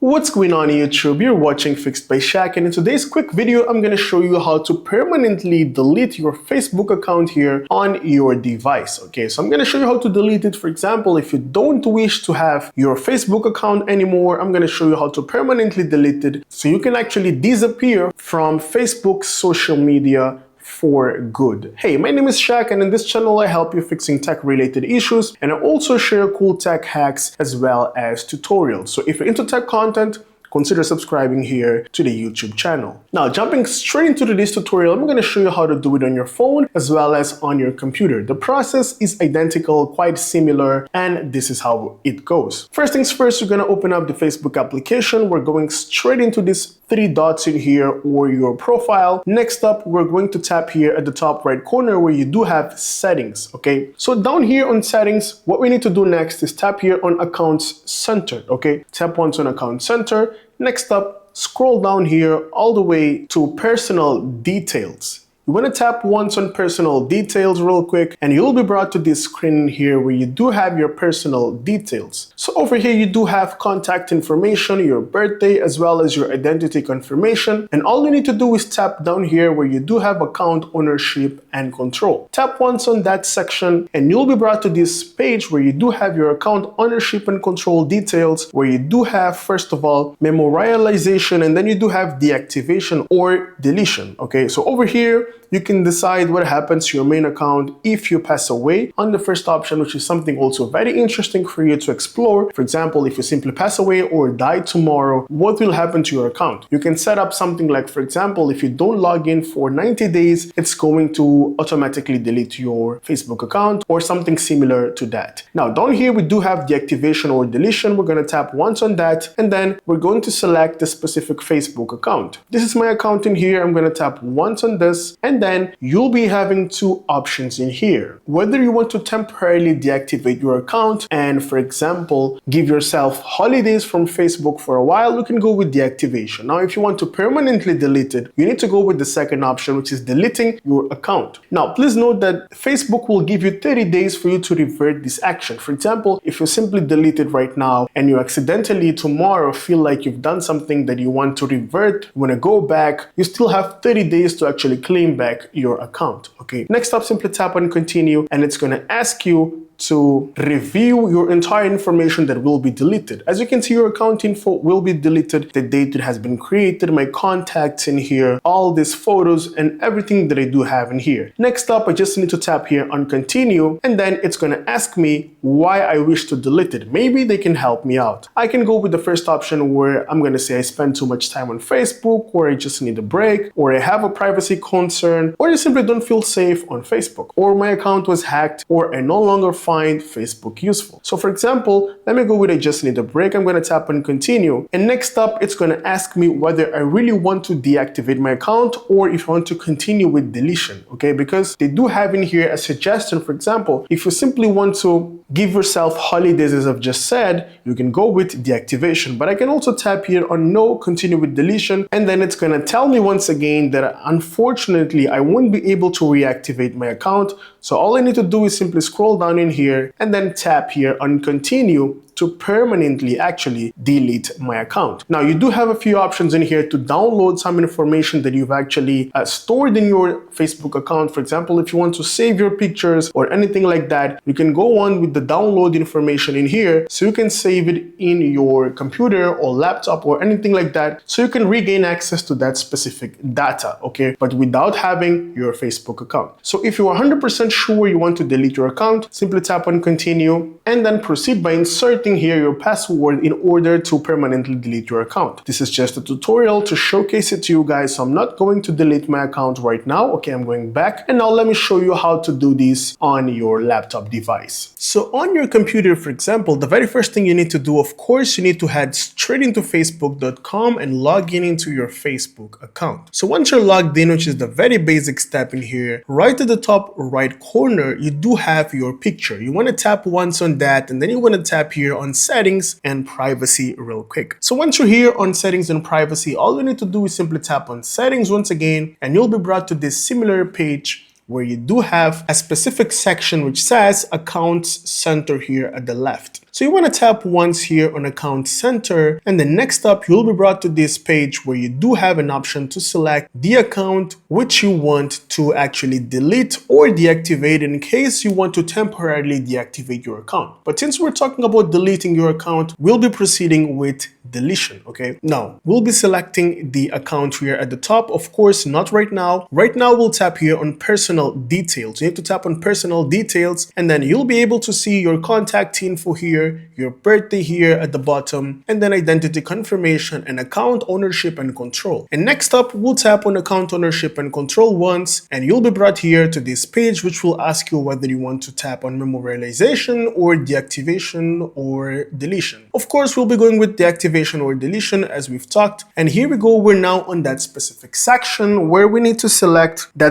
What's going on YouTube? You're watching Fixed by Shaq, and in today's quick video, I'm going to show you how to permanently delete your Facebook account here on your device. Okay, so I'm going to show you how to delete it. For example, if you don't wish to have your Facebook account anymore, I'm going to show you how to permanently delete it so you can actually disappear from Facebook's social media for good. Hey, my name is Shaq, and in this channel I help you fixing tech related issues, and I also share cool tech hacks as well as tutorials. So if you're into tech content, consider subscribing here to the YouTube channel. Now, jumping straight into this tutorial, I'm going to show you how to do it on your phone as well as on your computer. The process is identical, quite similar, and this is how it goes. First things first, you're going to open up the Facebook application. We're going straight into this three dots in here or your profile. Next up, we're going to tap here at the top right corner where you do have settings. Okay, so down here on settings, what we need to do next is tap here on accounts center. Okay, tap once on account center. Next up, scroll down here all the way to personal details. You want to tap once on personal details real quick, and you'll be brought to this screen here where you do have your personal details. So over here, you do have contact information, your birthday, as well as your identity confirmation. And all you need to do is tap down here where you do have account ownership and control. Tap once on that section, and you'll be brought to this page where you do have your account ownership and control details, where you do have, first of all, memorialization, and then you do have deactivation or deletion. Okay, so over here, you can decide what happens to your main account if you pass away on the first option, which is something also very interesting for you to explore. For example, if you simply pass away or die tomorrow, what will happen to your account? You can set up something like, for example, if you don't log in for 90 days, it's going to automatically delete your Facebook account or something similar to that. Now, down here, we do have deactivation or deletion. We're going to tap once on that, and then we're going to select the specific Facebook account. This is my account in here. I'm going to tap once on this, and then you'll be having two options in here. Whether you want to temporarily deactivate your account and, for example, give yourself holidays from Facebook for a while, you can go with deactivation. Now, if you want to permanently delete it, you need to go with the second option, which is deleting your account. Now, please note that Facebook will give you 30 days for you to revert this action. For example, if you simply delete it right now and you accidentally tomorrow feel like you've done something that you want to revert, you want to go back, you still have 30 days to actually claim back your account. Okay, next up, simply tap on continue, and it's going to ask you to review your entire information that will be deleted. As you can see, your account info will be deleted, the date it has been created, my contacts in here, all these photos and everything that I do have in here. Next up, I just need to tap here on continue, and then it's going to ask me why I wish to delete it. Maybe they can help me out. I can go with the first option where I'm going to say I spend too much time on Facebook, or I just need a break, or I have a privacy concern, or I simply don't feel safe on Facebook, or my account was hacked, or I no longer find Facebook useful. So for example, let me go with I just need a break. I'm going to tap on continue, and next up it's going to ask me whether I really want to deactivate my account or if I want to continue with deletion. Okay, because they do have in here a suggestion. For example, if you simply want to give yourself holidays, as I've just said, you can go with deactivation, but I can also tap here on no, continue with deletion, and then it's going to tell me once again that unfortunately I won't be able to reactivate my account. So all I need to do is simply scroll down in here and then tap here on continue to permanently actually delete my account. Now, you do have a few options in here to download some information that you've actually stored in your Facebook account. For example, if you want to save your pictures or anything like that, you can go on with the download information in here so you can save it in your computer or laptop or anything like that, so you can regain access to that specific data, okay, but without having your Facebook account. So if you are 100% sure you want to delete your account, simply tap on continue and then proceed by inserting here your password in order to permanently delete your account. This is just a tutorial to showcase it to you guys, so I'm not going to delete my account right now. Okay, I'm going back, and now let me show you how to do this on your laptop device. So on your computer, for example, the very first thing you need to do, of course, you need to head straight into facebook.com and log in into your Facebook account. So once you're logged in, which is the very basic step in here, right at the top right corner, you do have your picture. You want to tap once on that, and then you want to tap here on settings and privacy real quick. So once you're here on settings and privacy, all you need to do is simply tap on settings once again, and you'll be brought to this similar page where you do have a specific section which says Accounts Center here at the left. So you want to tap once here on Account Center, and then next up you'll be brought to this page where you do have an option to select the account which you want to actually delete or deactivate in case you want to temporarily deactivate your account. But since we're talking about deleting your account, we'll be proceeding with deletion. Okay, now we'll be selecting the account here at the top. Of course, not right now. Right now we'll tap here on personal details. You need to tap on personal details, and then you'll be able to see your contact info here, your birthday here at the bottom, and then identity confirmation and account ownership and control. And next up, we'll tap on account ownership and control once, and you'll be brought here to this page which will ask you whether you want to tap on memorialization or deactivation or deletion. Of course, we'll be going with deactivation or deletion as we've talked. And here we go, we're now on that specific section where we need to select the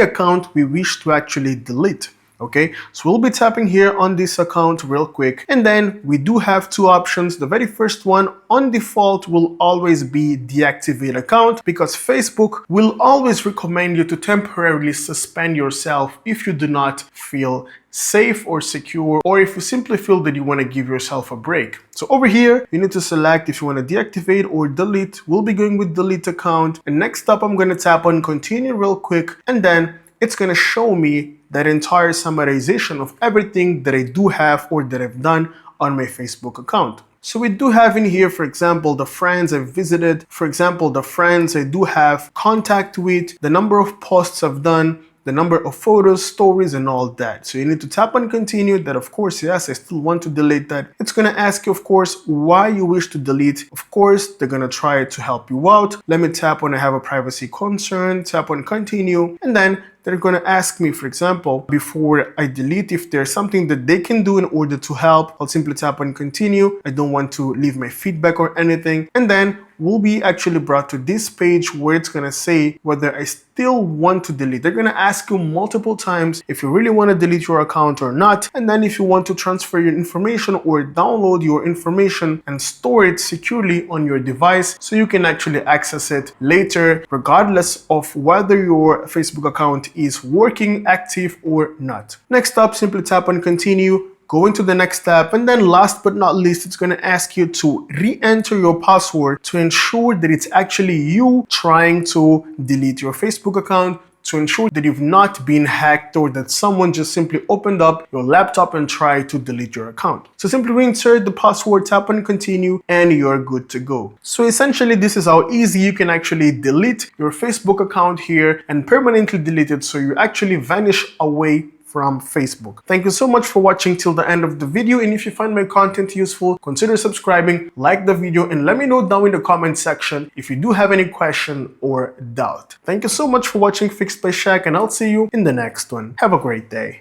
account we wish to actually delete. Okay, so we'll be tapping here on this account real quick, and then we do have two options. The very first one on default will always be deactivate account, because Facebook will always recommend you to temporarily suspend yourself if you do not feel safe or secure, or if you simply feel that you want to give yourself a break. So over here you need to select if you want to deactivate or delete. We'll be going with delete account, and next up I'm going to tap on continue real quick, and then it's going to show me that entire summarization of everything that I do have or that I've done on my Facebook account. So we do have in here, for example, the friends I've visited, for example, the friends I do have contact with, the number of posts I've done, the number of photos, stories, and all that. So you need to tap on continue. That, of course, yes, I still want to delete that. It's going to ask you, of course, why you wish to delete. Of course, they're going to try to help you out. Let me tap on I have a privacy concern, tap on continue, and then they're going to ask me, for example, before I delete, if there's something that they can do in order to help. I'll simply tap on continue. I don't want to leave my feedback or anything. And then we'll be actually brought to this page where it's going to say whether I still want to delete. They're going to ask you multiple times if you really want to delete your account or not. And then if you want to transfer your information or download your information and store it securely on your device so you can actually access it later, regardless of whether your Facebook account is working, active, or not. Next up, simply tap on continue, go into the next step, and then last but not least, it's going to ask you to re-enter your password to ensure that it's actually you trying to delete your Facebook account, to ensure that you've not been hacked or that someone just simply opened up your laptop and tried to delete your account. So simply reinsert the password, tap on continue, and you're good to go. So essentially, this is how easy you can actually delete your Facebook account here and permanently delete it so you actually vanish away from Facebook. Thank you so much for watching till the end of the video, and if you find my content useful, consider subscribing, like the video, and let me know down in the comment section if you do have any question or doubt. Thank you so much for watching Fixed by Shaq, and I'll see you in the next one. Have a great day.